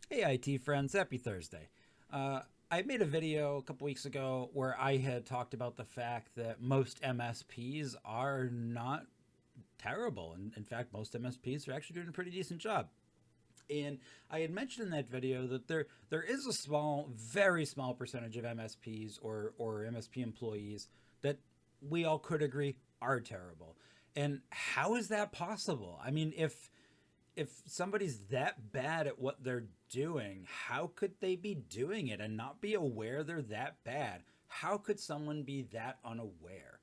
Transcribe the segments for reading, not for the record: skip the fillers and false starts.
Hey, IT friends, happy Thursday. Uh, I made a video a couple weeks ago where I had talked about the fact that most MSPs are not terrible. And in fact, most MSPs are actually doing a pretty decent job. And I had mentioned in that video that there is a small, very small percentage of MSPs or MSP employees that we all could agree are terrible. And how is that possible? I mean, if somebody's that bad at what they're doing, how could they be doing it and not be aware they're that bad? How could someone be that unaware?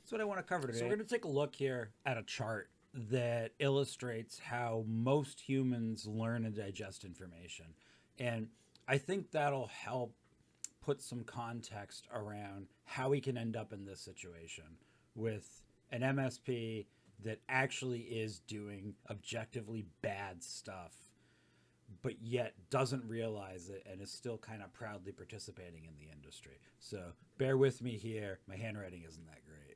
That's what I want to cover today. So we're going to take a look here at a chart that illustrates how most humans learn and digest information. And I think that'll help put some context around how we can end up in this situation with an MSP that actually is doing objectively bad stuff, but yet doesn't realize it and is still kind of proudly participating in the industry. So bear with me here. My handwriting isn't that great.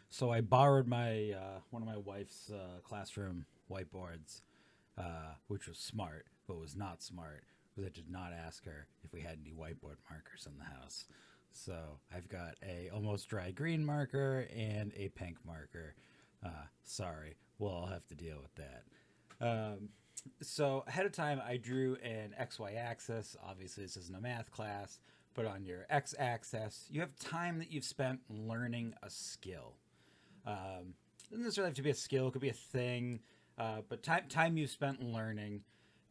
So I borrowed my one of my wife's classroom whiteboards, which was smart, but was not smart because I did not ask her if we had any whiteboard markers in the house. So I've got a almost dry green marker and a pink marker. Sorry, we'll all have to deal with that. So ahead of time, I drew an XY axis. Obviously, this isn't a math class, but on your X axis, you have time that you've spent learning a skill. It doesn't necessarily have to be a skill; it could be a thing, but time you spent learning.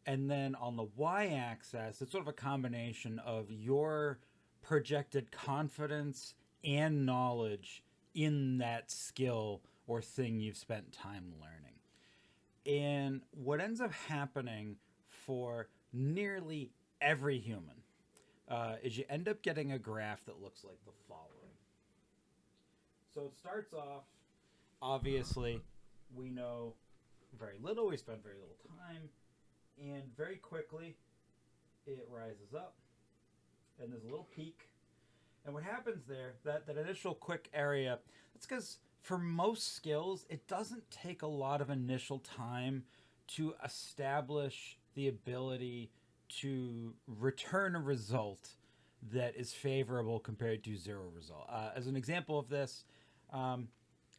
And then on the y-axis, it's sort of a combination of your projected confidence and knowledge in that skill or thing you've spent time learning. And what ends up happening for nearly every human is you end up getting a graph that looks like the following. So it starts off, obviously, we know very little, we spend very little time, and very quickly it rises up, and there's a little peak. And what happens there, that initial quick area, that's because for most skills, it doesn't take a lot of initial time to establish the ability to return a result that is favorable compared to zero result. As an example of this, I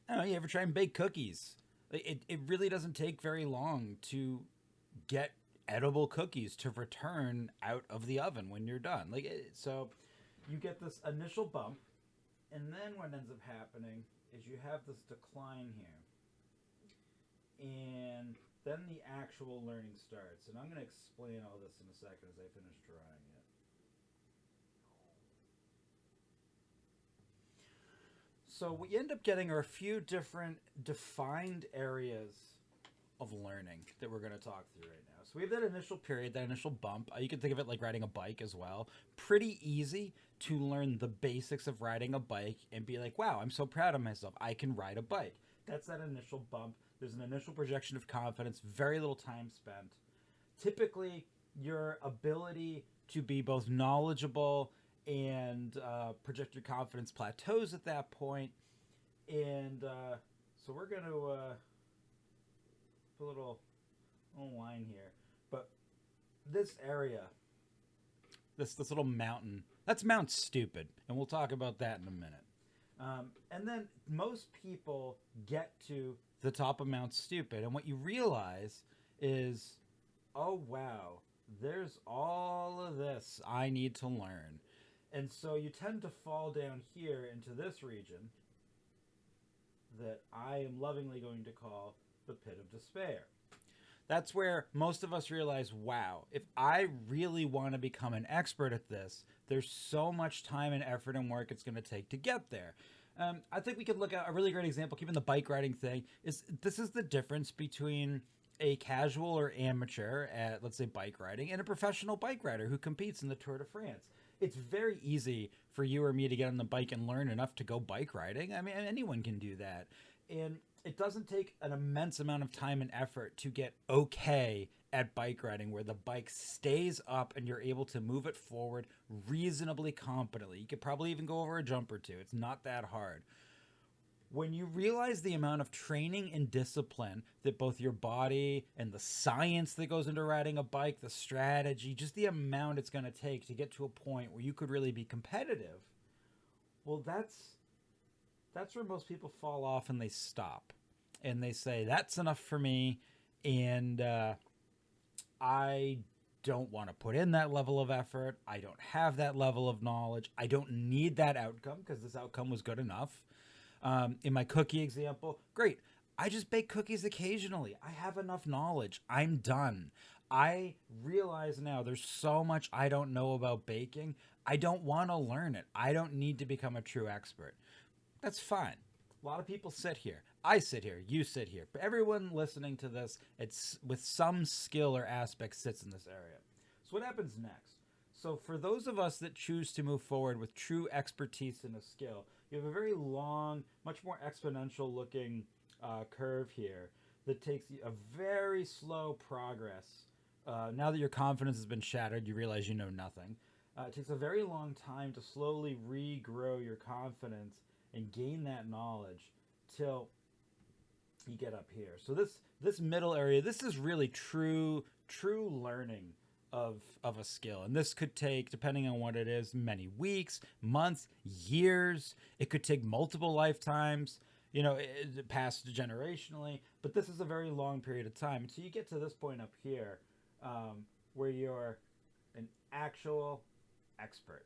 don't know, you ever try and bake cookies? It really doesn't take very long to get edible cookies to return out of the oven when you're done. So you get this initial bump, and then what ends up happening is you have this decline here, and then the actual learning starts. And I'm going to explain all this in a second as I finish drawing it. So what you end up getting are a few different defined areas of learning that we're going to talk through right now. So we have that initial period, that initial bump. You can think of it like riding a bike as well. Pretty easy to learn the basics of riding a bike and be like, wow, I'm so proud of myself. I can ride a bike. That's that initial bump. There's an initial projection of confidence, very little time spent. Typically, your ability to be both knowledgeable and project your confidence plateaus at that point. And so we're going to put a little line here. But this area, this little mountain, that's Mount Stupid. And we'll talk about that in a minute. And then most people get to the top of Mount Stupid. And what you realize is, oh, wow, there's all of this I need to learn. And so you tend to fall down here into this region that I am lovingly going to call the pit of despair. That's where most of us realize, wow, if I really want to become an expert at this, there's so much time and effort and work it's going to take to get there. I think we could look at a really great example, keeping the bike riding thing, is this is the difference between a casual or amateur at, let's say, bike riding and a professional bike rider who competes in the Tour de France. It's very easy for you or me to get on the bike and learn enough to go bike riding. I mean, anyone can do that. And it doesn't take an immense amount of time and effort to get okay at bike riding where the bike stays up and you're able to move it forward reasonably competently. You could probably even go over a jump or two. It's not that hard. when you realize the amount of training and discipline that both your body and the science that goes into riding a bike, the strategy, just the amount it's going to take to get to a point where you could really be competitive, well, that's where most people fall off and they stop. And they say, that's enough for me. And I don't want to put in that level of effort. I don't have that level of knowledge. I don't need that outcome because this outcome was good enough. In my cookie example, great. I just bake cookies occasionally. I have enough knowledge. I'm done. I realize now there's so much I don't know about baking. I don't want to learn it. I don't need to become a true expert. That's fine. A lot of people sit here. I sit here. You sit here. But everyone listening to this, it's with some skill or aspect sits in this area. So what happens next? So for those of us that choose to move forward with true expertise in a skill, you have a very long, much more exponential looking curve here that takes a very slow progress. Now that your confidence has been shattered, you realize you know nothing. It takes a very long time to slowly regrow your confidence and gain that knowledge till you get up here. So this middle area, this is really true learning of a skill. And this could take, depending on what it is, many weeks, months, years. It could take multiple lifetimes, it passed generationally, but this is a very long period of time. So you get to this point up here where you're an actual expert.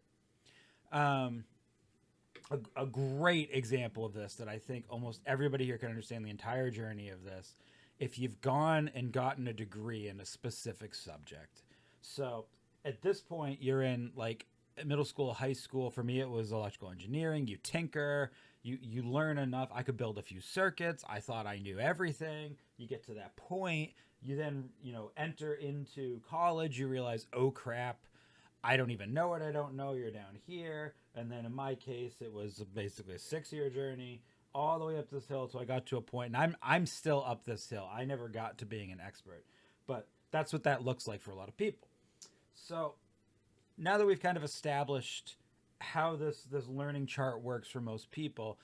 A great example of this that I think almost everybody here can understand the entire journey of this, if you've gone and gotten a degree in a specific subject. So at this point, you're in like middle school, high school. For me, it was electrical engineering. You tinker, you learn enough. I could build a few circuits. I thought I knew everything. You get to that point. You then, enter into college. You realize, oh crap, I don't even know what I don't know. You're down here. And then in my case, it was basically a 6-year journey all the way up this hill. So I got to a point, and I'm still up this hill. I never got to being an expert, but that's what that looks like for a lot of people. So now that we've kind of established how this learning chart works for most people,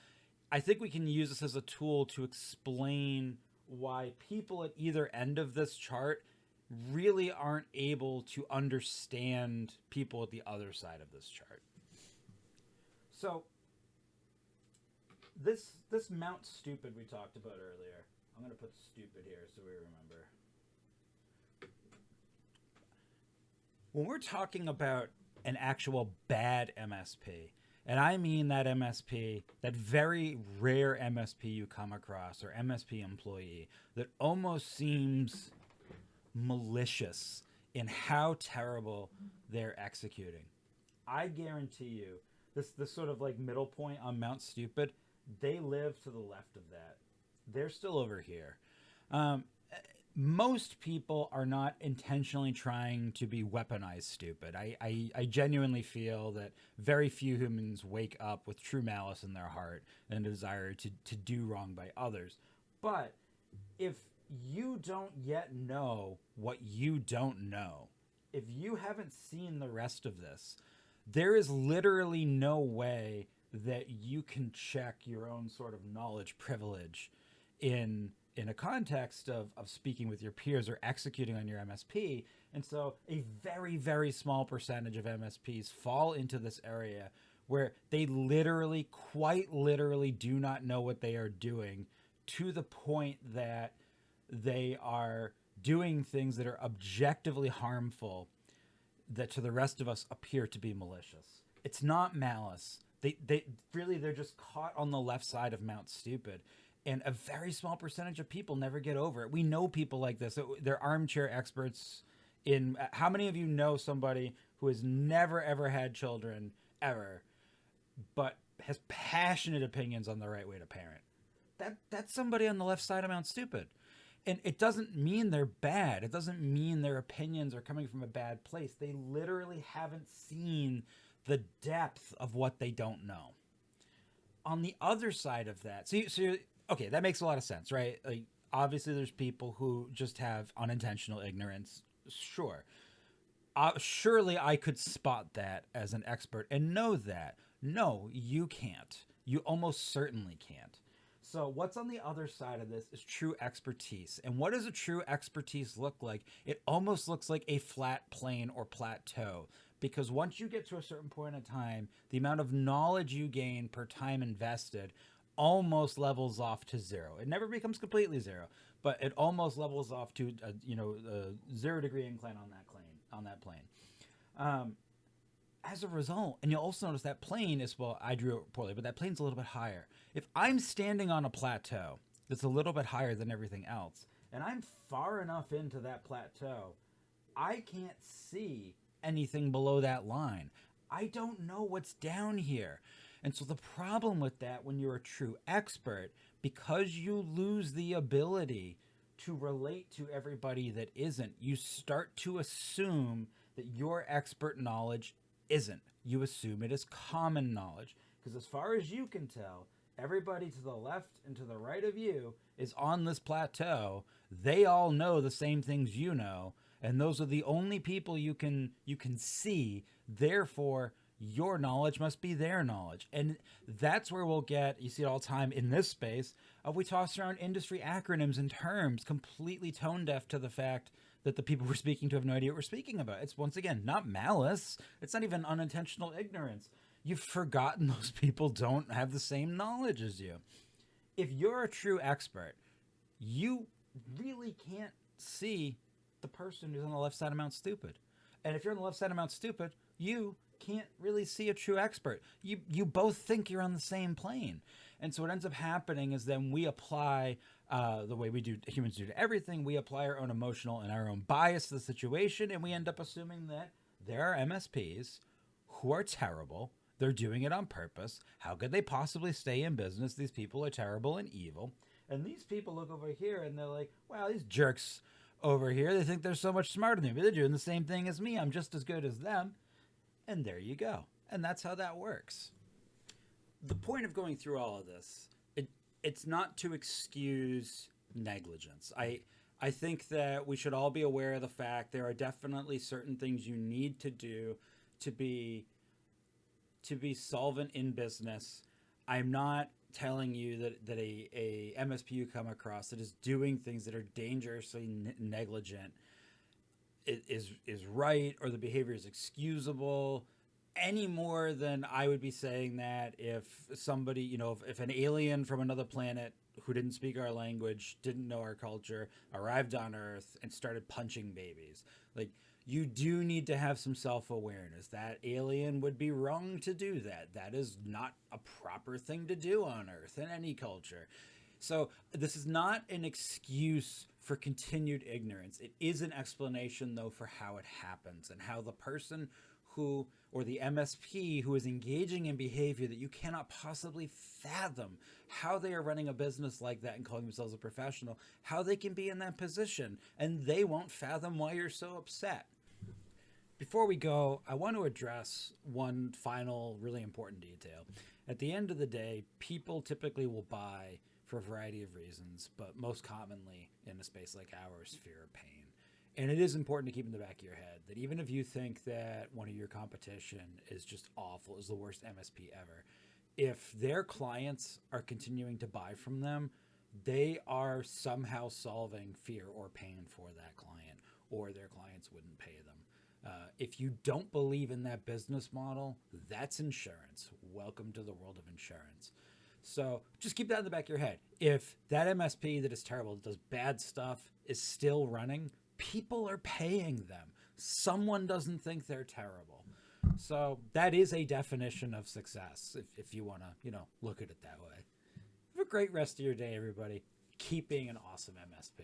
I think we can use this as a tool to explain why people at either end of this chart really aren't able to understand people at the other side of this chart. So this Mount Stupid we talked about earlier, I'm going to put stupid here so we remember. When we're talking about an actual bad MSP, and I mean that MSP, that very rare MSP you come across, or MSP employee, that almost seems malicious in how terrible they're executing. I guarantee you, this sort of like middle point on Mount Stupid, they live to the left of that. They're still over here. Most people are not intentionally trying to be weaponized stupid. I genuinely feel that very few humans wake up with true malice in their heart and a desire to do wrong by others. But if you don't yet know what you don't know, if you haven't seen the rest of this, there is literally no way that you can check your own sort of knowledge privilege in a context of speaking with your peers or executing on your MSP. And so a very, very small percentage of MSPs fall into this area where they literally, quite literally do not know what they are doing, to the point that they are doing things that are objectively harmful that to the rest of us appear to be malicious. It's not malice. They're just caught on the left side of Mount Stupid. And a very small percentage of people never get over it. We know people like this. They're armchair experts in... How many of you know somebody who has never, ever had children, ever, but has passionate opinions on the right way to parent? That's somebody on the left side of Mount Stupid. And it doesn't mean they're bad. It doesn't mean their opinions are coming from a bad place. They literally haven't seen the depth of what they don't know. On the other side of that, okay, that makes a lot of sense, right? Like, obviously, there's people who just have unintentional ignorance. Sure. Surely I could spot that as an expert and know that. No, you can't. You almost certainly can't. So what's on the other side of this is true expertise. And what does a true expertise look like? It almost looks like a flat plane or plateau. Because once you get to a certain point in time, the amount of knowledge you gain per time invested almost levels off to zero. It never becomes completely zero, but it almost levels off to a 0 degree incline on that plane. Um, as a result, and you'll also notice that plane is, well, I drew it poorly, but that plane's a little bit higher. If I'm standing on a plateau that's a little bit higher than everything else, and I'm far enough into that plateau, I can't see anything below that line. I don't know what's down here. And so the problem with that when you're a true expert, because you lose the ability to relate to everybody that isn't, you start to assume that your expert knowledge isn't. You assume it is common knowledge. Because as far as you can tell, everybody to the left and to the right of you is on this plateau. They all know the same things you know, and those are the only people you can see. Therefore, your knowledge must be their knowledge. And that's where we'll get, you see it all the time in this space, of we toss around industry acronyms and terms, completely tone deaf to the fact that the people we're speaking to have no idea what we're speaking about. It's, once again, not malice. It's not even unintentional ignorance. You've forgotten those people don't have the same knowledge as you. If you're a true expert, you really can't see the person who's on the left side of Mount Stupid. And if you're on the left side of Mount Stupid, you can't really see a true expert. You both think you're on the same plane. And so what ends up happening is then we apply the way humans do to everything. We apply our own emotional and our own bias to the situation, and we end up assuming that there are MSPs who are terrible. They're doing it on purpose. How could they possibly stay in business? These people are terrible and evil. And these people look over here and they're like, wow, these jerks over here, they think they're so much smarter than me, but they're doing the same thing as me. I'm just as good as them. And there you go. And that's how that works. The point of going through all of this, it's not to excuse negligence. I think that we should all be aware of the fact there are definitely certain things you need to do to be solvent in business. I'm not telling you that a MSP you come across that is doing things that are dangerously negligent is right, or the behavior is excusable, any more than I would be saying that if somebody, if an alien from another planet who didn't speak our language, didn't know our culture, arrived on Earth and started punching babies. Like, you do need to have some self-awareness. That alien would be wrong to do that. That is not a proper thing to do on Earth in any culture. So this is not an excuse for continued ignorance. It is an explanation, though, for how it happens and how the person who, or the MSP who is engaging in behavior that you cannot possibly fathom, how they are running a business like that and calling themselves a professional, how they can be in that position, and they won't fathom why you're so upset. Before we go, I want to address one final really important detail. At the end of the day, people typically will buy for a variety of reasons, but most commonly in a space like ours, fear of pain. And it is important to keep in the back of your head that even if you think that one of your competition is just awful, is the worst MSP ever, if their clients are continuing to buy from them, they are somehow solving fear or pain for that client, or their clients wouldn't pay them. If you don't believe in that business model, that's insurance. Welcome to the world of insurance. So just keep that in the back of your head. If that MSP that is terrible, that does bad stuff, is still running, people are paying them. Someone doesn't think they're terrible. So that is a definition of success, if you want to, look at it that way. Have a great rest of your day, everybody. Keep being an awesome MSP.